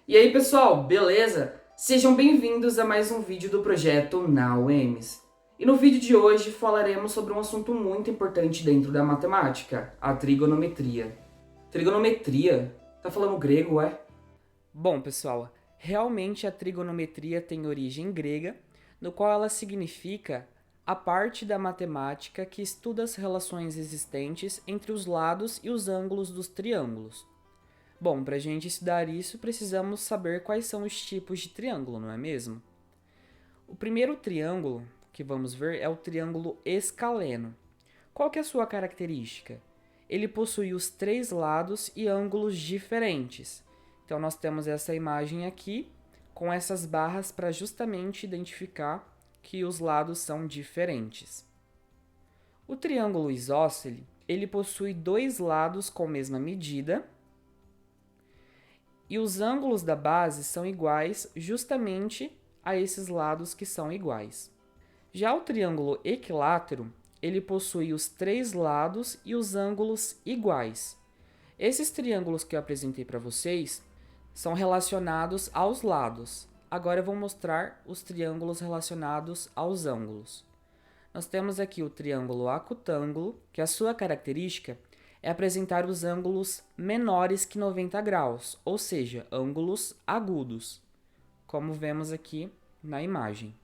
E aí, pessoal, beleza? Sejam bem-vindos a mais um vídeo do projeto Na UEMS. E no vídeo de hoje falaremos sobre um assunto muito importante dentro da matemática, a trigonometria. Trigonometria? Tá falando grego, é? Bom, pessoal, realmente a trigonometria tem origem grega, no qual ela significa a parte da matemática que estuda as relações existentes entre os lados e os ângulos dos triângulos. Bom, para a gente estudar isso, precisamos saber quais são os tipos de triângulo, não é mesmo? O primeiro triângulo que vamos ver é o triângulo escaleno. Qual que é a sua característica? Ele possui os três lados e ângulos diferentes. Então, nós temos essa imagem aqui, com essas barras para justamente identificar que os lados são diferentes. O triângulo isósceles, ele possui dois lados com a mesma medida, e os ângulos da base são iguais justamente a esses lados que são iguais. Já o triângulo equilátero, ele possui os três lados e os ângulos iguais. Esses triângulos que eu apresentei para vocês são relacionados aos lados. Agora eu vou mostrar os triângulos relacionados aos ângulos. Nós temos aqui o triângulo acutângulo, que a sua característica é apresentar os ângulos menores que 90 graus, ou seja, ângulos agudos, como vemos aqui na imagem.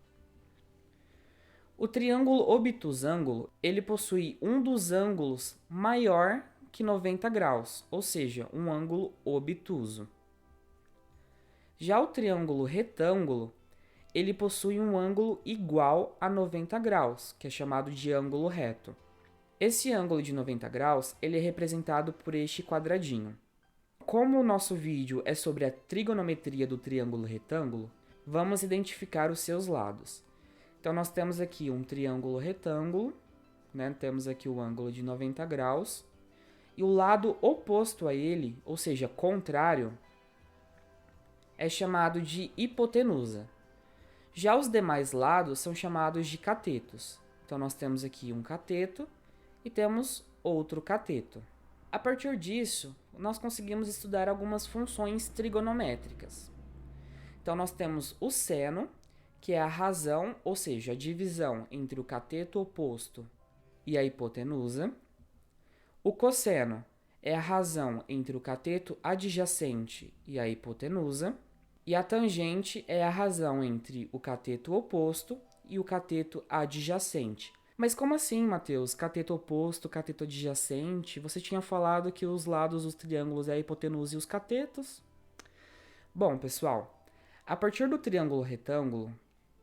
O triângulo obtusângulo, ele possui um dos ângulos maior que 90 graus, ou seja, um ângulo obtuso. Já o triângulo retângulo, ele possui um ângulo igual a 90 graus, que é chamado de ângulo reto. Esse ângulo de 90 graus, ele é representado por este quadradinho. Como o nosso vídeo é sobre a trigonometria do triângulo retângulo, vamos identificar os seus lados. Então, nós temos aqui um triângulo retângulo, né? Temos aqui o ângulo de 90 graus, e o lado oposto a ele, ou seja, contrário, é chamado de hipotenusa. Já os demais lados são chamados de catetos. Então, nós temos aqui um cateto e temos outro cateto. A partir disso, nós conseguimos estudar algumas funções trigonométricas. Então, nós temos o seno, que é a razão, ou seja, a divisão entre o cateto oposto e a hipotenusa. O cosseno é a razão entre o cateto adjacente e a hipotenusa. E a tangente é a razão entre o cateto oposto e o cateto adjacente. Mas como assim, Matheus? Cateto oposto, cateto adjacente? Você tinha falado que os lados dos triângulos é a hipotenusa e os catetos? Bom, pessoal, a partir do triângulo retângulo,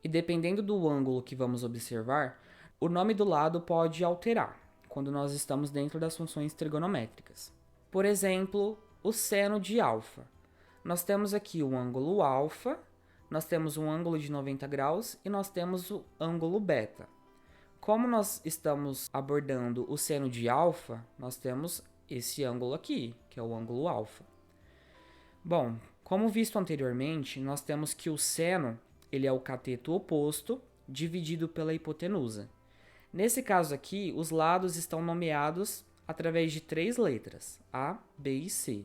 e dependendo do ângulo que vamos observar, o nome do lado pode alterar quando nós estamos dentro das funções trigonométricas. Por exemplo, o seno de alfa. Nós temos aqui o ângulo alfa, nós temos um ângulo de 90 graus e nós temos o ângulo beta. Como nós estamos abordando o seno de alfa, nós temos esse ângulo aqui, que é o ângulo alfa. Bom, como visto anteriormente, nós temos que o seno ele é o cateto oposto dividido pela hipotenusa. Nesse caso aqui, os lados estão nomeados através de três letras, A, B e C.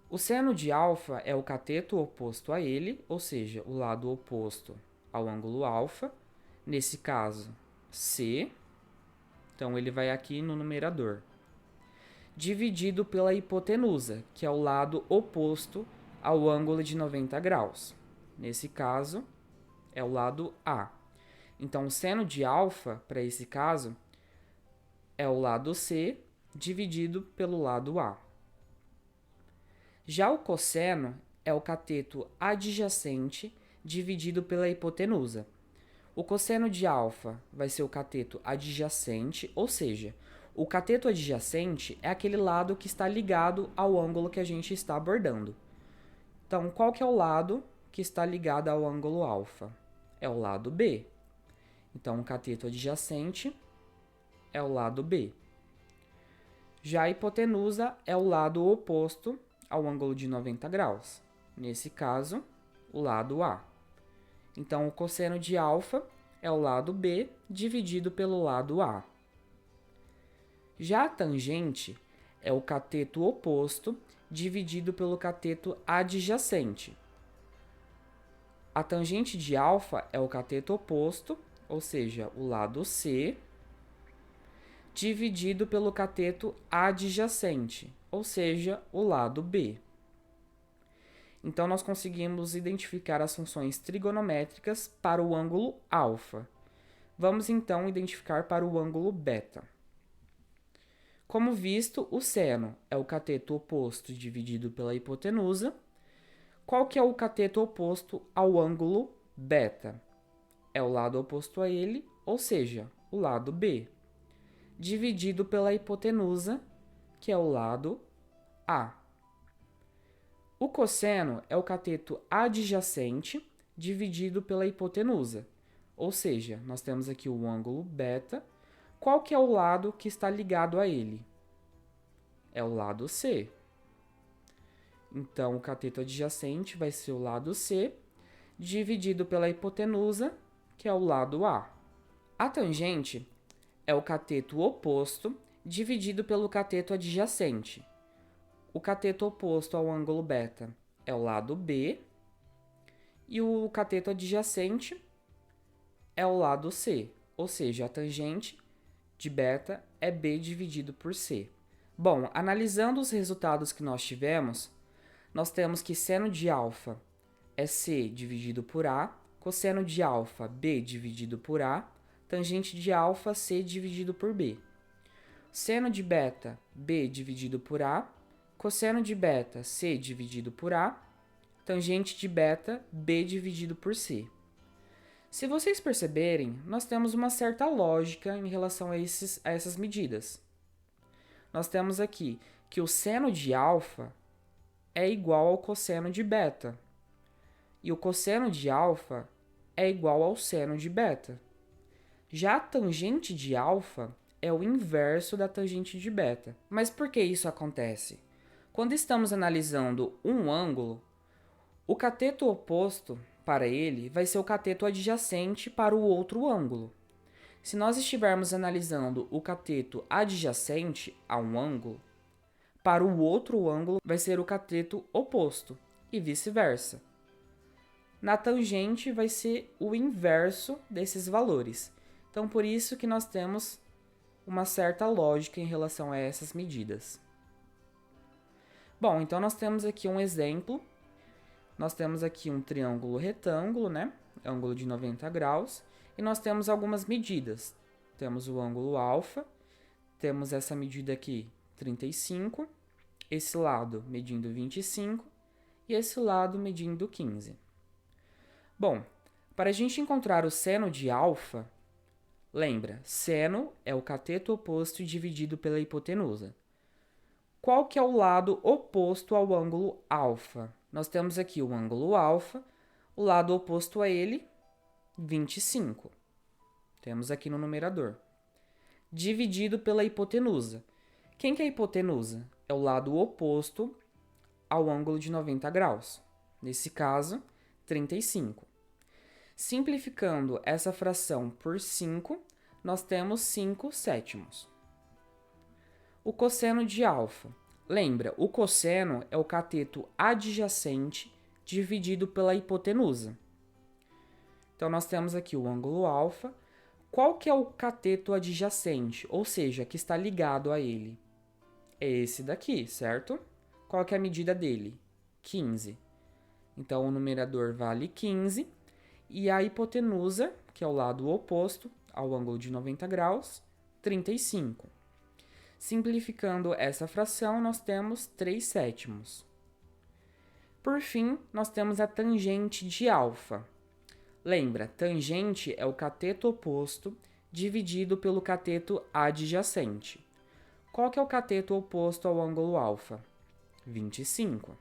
O seno de alfa é o cateto oposto a ele, ou seja, o lado oposto ao ângulo alfa, nesse caso, C, então ele vai aqui no numerador, dividido pela hipotenusa, que é o lado oposto ao ângulo de 90 graus. Nesse caso, é o lado A. Então, o seno de alfa, para esse caso, é o lado C dividido pelo lado A. Já o cosseno é o cateto adjacente dividido pela hipotenusa. O cosseno de alfa vai ser o cateto adjacente, ou seja, o cateto adjacente é aquele lado que está ligado ao ângulo que a gente está abordando. Então, qual que é o lado que está ligado ao ângulo alfa? É o lado B. Então, o cateto adjacente é o lado B. Já a hipotenusa é o lado oposto ao ângulo de 90 graus. Nesse caso, o lado A. Então, o cosseno de alfa é o lado B dividido pelo lado A. Já a tangente é o cateto oposto dividido pelo cateto adjacente. A tangente de alfa é o cateto oposto, ou seja, o lado C, dividido pelo cateto adjacente, ou seja, o lado B. Então, nós conseguimos identificar as funções trigonométricas para o ângulo alfa. Vamos, então, identificar para o ângulo beta. Como visto, o seno é o cateto oposto dividido pela hipotenusa. Qual que é o cateto oposto ao ângulo beta? É o lado oposto a ele, ou seja, o lado B, dividido pela hipotenusa, que é o lado A. O cosseno é o cateto adjacente dividido pela hipotenusa, ou seja, nós temos aqui o ângulo beta. Qual que é o lado que está ligado a ele? É o lado C. Então, o cateto adjacente vai ser o lado C, dividido pela hipotenusa, que é o lado A. A tangente é o cateto oposto dividido pelo cateto adjacente. O cateto oposto ao ângulo beta é o lado B e o cateto adjacente é o lado C, ou seja, a tangente de beta é B dividido por C. Bom, analisando os resultados que nós tivemos, nós temos que seno de alfa é C dividido por A, cosseno de alfa B dividido por A, tangente de alfa C dividido por B. Seno de beta B dividido por A, cosseno de beta C dividido por A, tangente de beta B dividido por C. Se vocês perceberem, nós temos uma certa lógica em relação a essas medidas. Nós temos aqui que o seno de alfa é igual ao cosseno de beta, e o cosseno de alfa é igual ao seno de beta. Já a tangente de alfa é o inverso da tangente de beta. Mas por que isso acontece? Quando estamos analisando um ângulo, o cateto oposto para ele vai ser o cateto adjacente para o outro ângulo. Se nós estivermos analisando o cateto adjacente a um ângulo, para o outro ângulo vai ser o cateto oposto, e vice-versa. Na tangente vai ser o inverso desses valores. Então, por isso que nós temos uma certa lógica em relação a essas medidas. Bom, então nós temos aqui um exemplo. Nós temos aqui um triângulo retângulo, né? Ângulo de 90 graus. E nós temos algumas medidas. Temos o ângulo alfa. Temos essa medida aqui, 35. Esse lado medindo 25. E esse lado medindo 15. Bom, para a gente encontrar o seno de alfa, lembra, seno é o cateto oposto dividido pela hipotenusa. Qual que é o lado oposto ao ângulo alfa? Nós temos aqui o ângulo alfa, o lado oposto a ele, 25. Temos aqui no numerador. Dividido pela hipotenusa. Quem que é a hipotenusa? É o lado oposto ao ângulo de 90 graus. Nesse caso, 35. Simplificando essa fração por 5, nós temos 5 sétimos. O cosseno de alfa. Lembra, o cosseno é o cateto adjacente dividido pela hipotenusa. Então, nós temos aqui o ângulo alfa. Qual que é o cateto adjacente, ou seja, que está ligado a ele? É esse daqui, certo? Qual que é a medida dele? 15. Então, o numerador vale 15 e a hipotenusa, que é o lado oposto ao ângulo de 90 graus, 35. Simplificando essa fração, nós temos 3 sétimos. Por fim, nós temos a tangente de alfa. Lembra, tangente é o cateto oposto dividido pelo cateto adjacente. Qual que é o cateto oposto ao ângulo alfa? 25.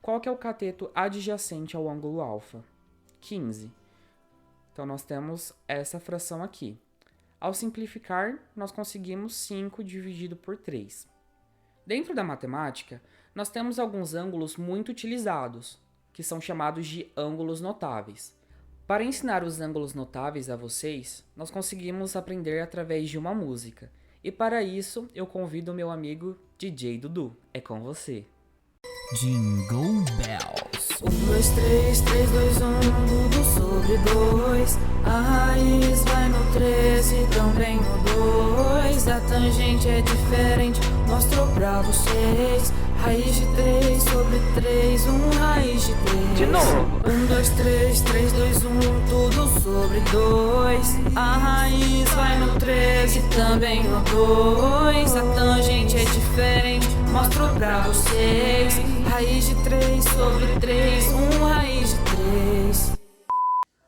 Qual que é o cateto adjacente ao ângulo alfa? 15. Então, nós temos essa fração aqui. Ao simplificar, nós conseguimos 5 dividido por 3. Dentro da matemática, nós temos alguns ângulos muito utilizados, que são chamados de ângulos notáveis. Para ensinar os ângulos notáveis a vocês, nós conseguimos aprender através de uma música. E para isso, eu convido o meu amigo DJ Dudu. É com você. Jingle Bells. 1, 2, 3, 3, 2, 1, tudo sobre 2. A raiz vai no 13 e também no 2. A tangente é diferente, mostrou pra vocês. Raiz de 3 sobre 3, 1 raiz de 3. De novo. 1, 2, 3, 3, 2, 1, tudo sobre 2. A raiz vai no 13 e também no 2. A tangente é diferente, mostro pra vocês. Raiz de 3 sobre 3, 1 raiz de 3.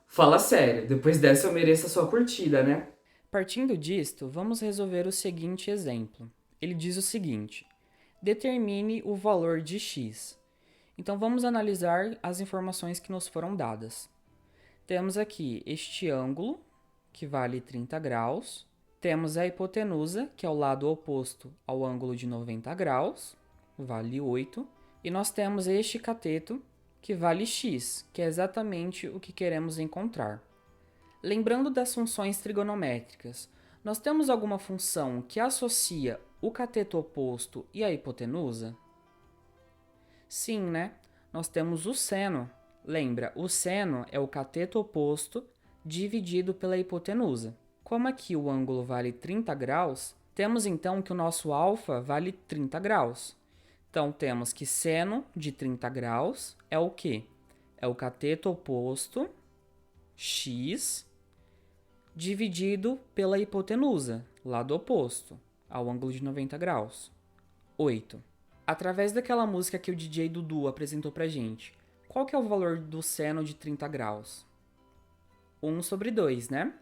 Fala sério, depois dessa eu mereço a sua curtida, né? Partindo disto, vamos resolver o seguinte exemplo. Ele diz o seguinte: determine o valor de x. Então vamos analisar as informações que nos foram dadas. Temos aqui este ângulo, que vale 30 graus. Temos a hipotenusa, que é o lado oposto ao ângulo de 90 graus, vale 8. E nós temos este cateto, que vale x, que é exatamente o que queremos encontrar. Lembrando das funções trigonométricas, nós temos alguma função que associa o cateto oposto e a hipotenusa? Sim, né? Nós temos o seno. Lembra, o seno é o cateto oposto dividido pela hipotenusa. Como aqui o ângulo vale 30 graus, temos então que o nosso alfa vale 30 graus. Então, temos que seno de 30 graus é o quê? É o cateto oposto, x, dividido pela hipotenusa, lado oposto, ao ângulo de 90 graus, 8. Através daquela música que o DJ Dudu apresentou pra gente, qual que é o valor do seno de 30 graus? 1 sobre 2, né?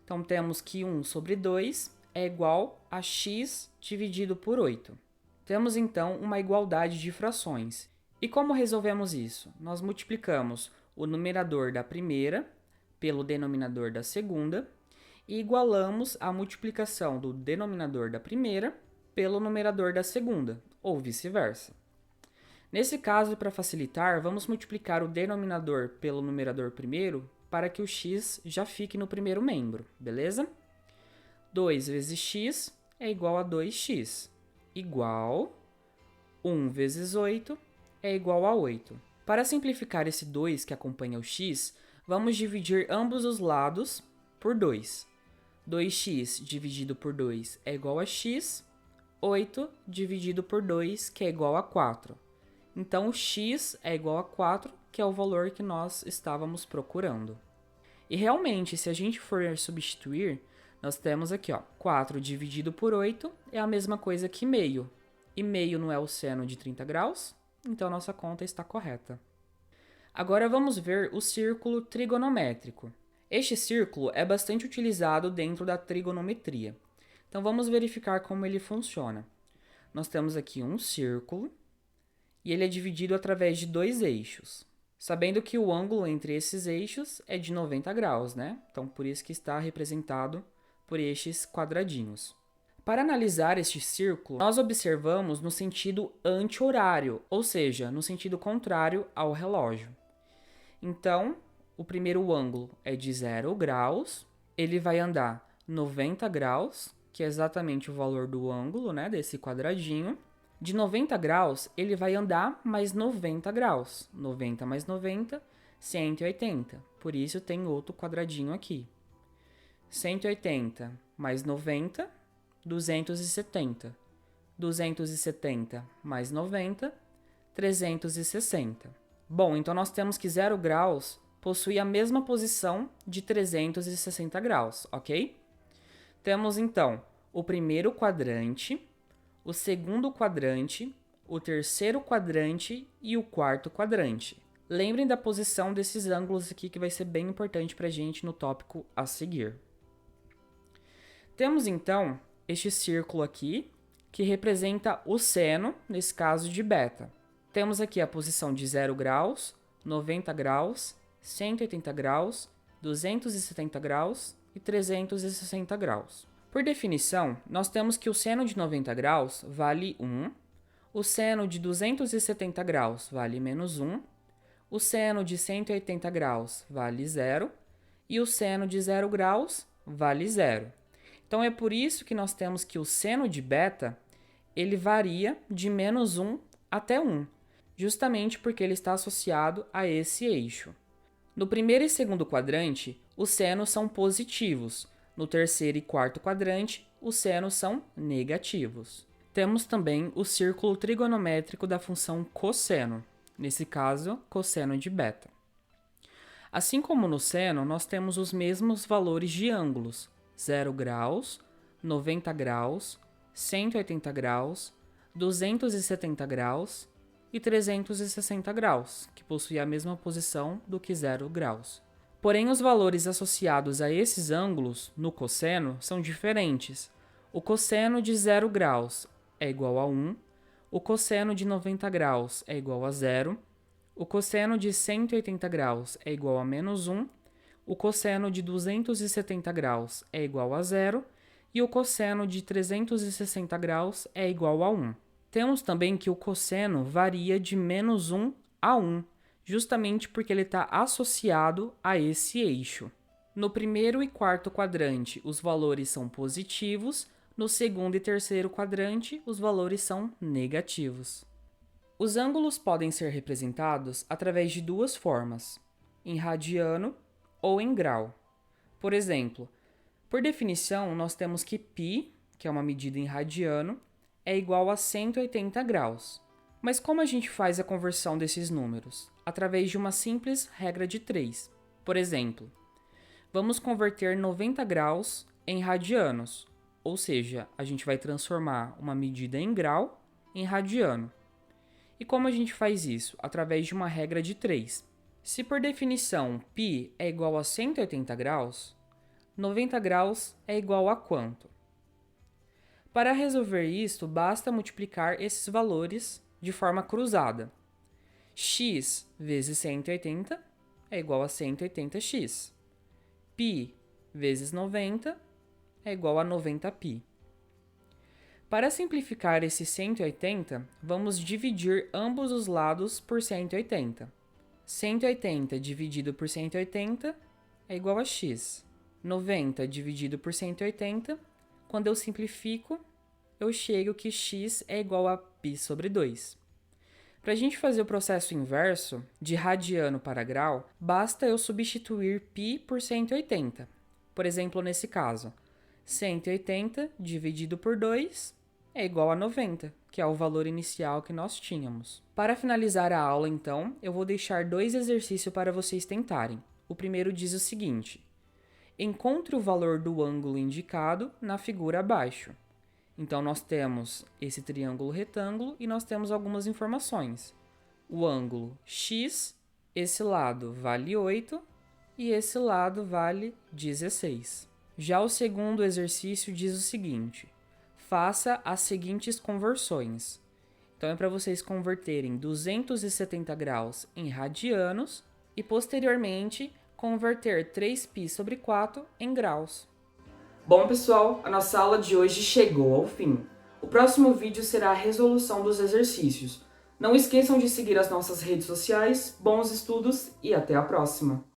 Então, temos que 1 sobre 2 é igual a x dividido por 8. Temos, então, uma igualdade de frações. E como resolvemos isso? Nós multiplicamos o numerador da primeira pelo denominador da segunda e igualamos a multiplicação do denominador da primeira pelo numerador da segunda, ou vice-versa. Nesse caso, para facilitar, vamos multiplicar o denominador pelo numerador primeiro para que o x já fique no primeiro membro, beleza? 2 vezes x é igual a 2x. Igual 1 vezes 8 é igual a 8. Para simplificar esse 2 que acompanha o x, vamos dividir ambos os lados por 2. 2x dividido por 2 é igual a x, 8 dividido por 2, que é igual a 4. Então, o x é igual a 4, que é o valor que nós estávamos procurando. E realmente, se a gente for substituir, nós temos aqui, 4 dividido por 8 é a mesma coisa que meio. E meio não é o seno de 30 graus, então nossa conta está correta. Agora vamos ver o círculo trigonométrico. Este círculo é bastante utilizado dentro da trigonometria. Então vamos verificar como ele funciona. Nós temos aqui um círculo e ele é dividido através de 2 eixos. Sabendo que o ângulo entre esses eixos é de 90 graus, né? Então por isso que está representado por estes quadradinhos. Para analisar este círculo, nós observamos no sentido anti-horário, ou seja, no sentido contrário ao relógio. Então, o primeiro ângulo é de 0 graus, ele vai andar 90 graus, que é exatamente o valor do ângulo, né, desse quadradinho. De 90 graus, ele vai andar mais 90 graus. 90 mais 90, 180. Por isso tem outro quadradinho aqui. 180 mais 90, 270. 270 mais 90, 360. Bom, então nós temos que 0 graus possui a mesma posição de 360 graus, ok? Temos, então, o primeiro quadrante, o segundo quadrante, o terceiro quadrante e o quarto quadrante. Lembrem da posição desses ângulos aqui, que vai ser bem importante para a gente no tópico a seguir. Temos, então, este círculo aqui, que representa o seno, nesse caso de beta. Temos aqui a posição de 0 graus, 90 graus, 180 graus, 270 graus e 360 graus. Por definição, nós temos que o seno de 90 graus vale 1, o seno de 270 graus vale menos 1, o seno de 180 graus vale 0 e o seno de 0 graus vale 0. Então, é por isso que nós temos que o seno de beta ele varia de menos 1 até 1. justamente porque ele está associado a esse eixo. No primeiro e segundo quadrante, os senos são positivos. No terceiro e quarto quadrante, os senos são negativos. Temos também o círculo trigonométrico da função cosseno, nesse caso, cosseno de beta. Assim como no seno, nós temos os mesmos valores de ângulos: 0 graus, 90 graus, 180 graus, 270 graus e 360 graus, que possui a mesma posição do que 0 graus. Porém, os valores associados a esses ângulos, no cosseno, são diferentes. O cosseno de 0 graus é igual a 1, o cosseno de 90 graus é igual a 0, o cosseno de 180 graus é igual a menos 1, o cosseno de 270 graus é igual a 0 e o cosseno de 360 graus é igual a 1. Temos também que o cosseno varia de menos 1 a 1, justamente porque ele está associado a esse eixo. No primeiro e quarto quadrante, os valores são positivos. No segundo e terceiro quadrante, os valores são negativos. Os ângulos podem ser representados através de duas formas, em radiano ou em grau. Por exemplo, por definição, nós temos que π, que é uma medida em radiano, é igual a 180 graus. Mas como a gente faz a conversão desses números? Através de uma simples regra de 3. Por exemplo, vamos converter 90 graus em radianos, ou seja, a gente vai transformar uma medida em grau em radiano. E como a gente faz isso? Através de uma regra de 3. Se por definição π é igual a 180 graus, 90 graus é igual a quanto? Para resolver isto, basta multiplicar esses valores de forma cruzada. X vezes 180 é igual a 180x. π vezes 90 é igual a 90π. Para simplificar esse 180, vamos dividir ambos os lados por 180. 180 dividido por 180 é igual a x. 90 dividido por 180, quando eu simplifico, eu chego que x é igual a π sobre 2. Para a gente fazer o processo inverso, de radiano para grau, basta eu substituir π por 180. Por exemplo, nesse caso, 180 dividido por 2 é igual a 90, que é o valor inicial que nós tínhamos. Para finalizar a aula, então, eu vou deixar 2 exercícios para vocês tentarem. O primeiro diz o seguinte: encontre o valor do ângulo indicado na figura abaixo. Então, nós temos esse triângulo retângulo e nós temos algumas informações. O ângulo x, esse lado vale 8 e esse lado vale 16. Já o segundo exercício diz o seguinte: faça as seguintes conversões. Então, é para vocês converterem 270 graus em radianos e, posteriormente, converter 3π sobre 4 em graus. Bom, pessoal, a nossa aula de hoje chegou ao fim. O próximo vídeo será a resolução dos exercícios. Não esqueçam de seguir as nossas redes sociais. Bons estudos e até a próxima!